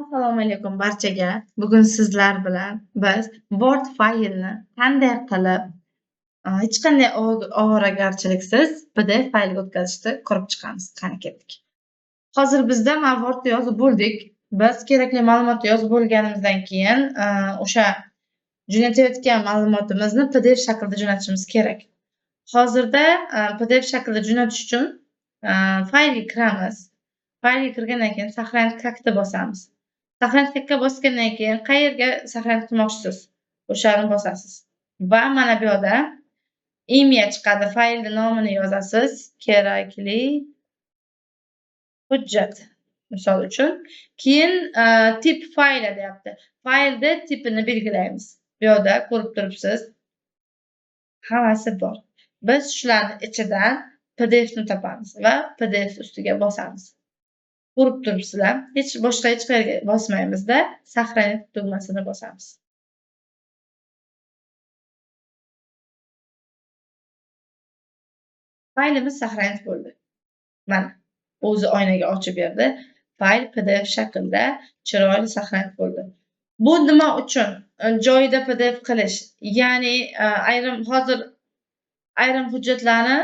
Assalomu alaykum barchaga. Bugun sizlar bilan biz Word faylni qanday qilib hech qanday ovoragarchiliksiz PDF faylga o'tkazishni ko'rib chiqamiz. Qani ketdik. Hozir bizda mana Wordda yozib bo'ldik. Biz kerakli ma'lumotni yozib bo'lganimizdan keyin o'sha jo'natayotgan ma'lumotimizni PDF shaklida jo'natishimiz kerak. Hozirda PDF shaklida jo'natish uchun faylga kiramiz. Faylga kirgandan keyin сохранить kakni bosamiz. Сохранить kakka bosgandan keyin qayerga сохранить qilmoqchisiz, o'shani bosasiz. Va mana bu yerda imya chiqadi. Faylning nomini yozasiz. Kerakli hujjat misol uchun. Keyin tip fayla deyapti. Faylda tipini belgilaymiz. Bu yerda ko'rib turibsiz. Hammasi bor. Biz shularning ichidan PDF ni topamiz va PDF ustiga bosamiz. Ko'rib turibsizlar. Boshqa hech qayerga bosmaymizda, сохранить tugmasini bosamiz. Faylimiz сохранить bo'ldi. Mana, o'zi oynaga ochib berdi. Fayl PDF shaklda chiroyli сохранить bo'ldi. Bu nima uchun? Joyida PDF qilish. Ya'ni hozir ayrim hujjatlarni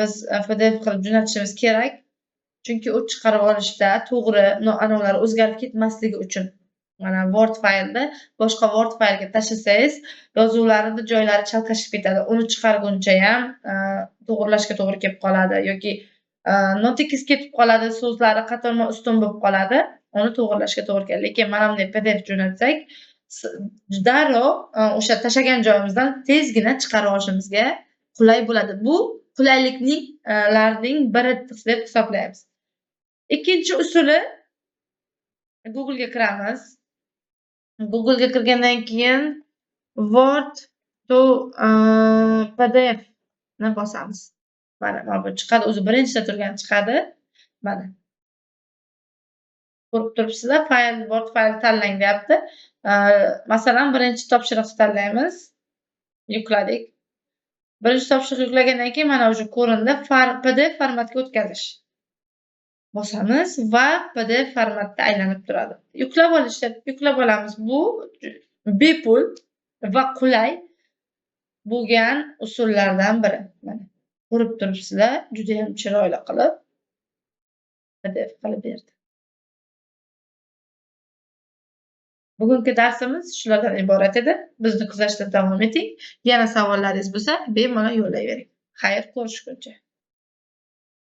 biz PDF qilib jo'natishimiz kerak. Chunki u chiqarib olishda to'g'ri, anolar o'zgarib ketmasligi uchun. Mana Word faylda boshqa Word faylga tashlasangiz, yozuvlarida joylari chalkashib ketadi. Uni chiqarguncha ham to'g'rilashga to'g'ri kelib qoladi yoki notekis ketib qoladi, so'zlari qatorma ustun bo'lib qoladi. Uni to'g'rilashga to'g'ri keladi. Lekin mana bunday PDF jo'natsak, darrov o'sha tashlagan joyimizdan tezgina chiqarib olishimizga qulay bo'ladi. Bu qulayliklarning biri deb hisoblaymiz. Ikkinchi usuli Google ga kiramiz. Google ga kirgandan keyin Word to PDF ni bosamiz. Mana bu chiqadi, o'zi birinchida turgan chiqadi. Mana. Ko'rib turibsizlar, Word fayl tanlang deyapti. Masalan, birinchi topshiriqni tanlaymiz. Yukladik. Birinchi topshiriqni yuklagandan keyin mana o'sha ko'rindi, PDF formatga o'tkazish. Bosamiz va PDF formatda aylanib turadi. Yuklab olamiz. Bu bepul va qulay bo'lgan usullardan biri. Mana ko'rib turibsizlar, juda ham chiroyli qilib PDF qilib berdi. Bugungi darsimiz shulardan iborat edi. Bizni kuzatishda davom eting. Yana savollaringiz bo'lsa, bemalol yo'llayvering. Xayr, ko'rishguncha.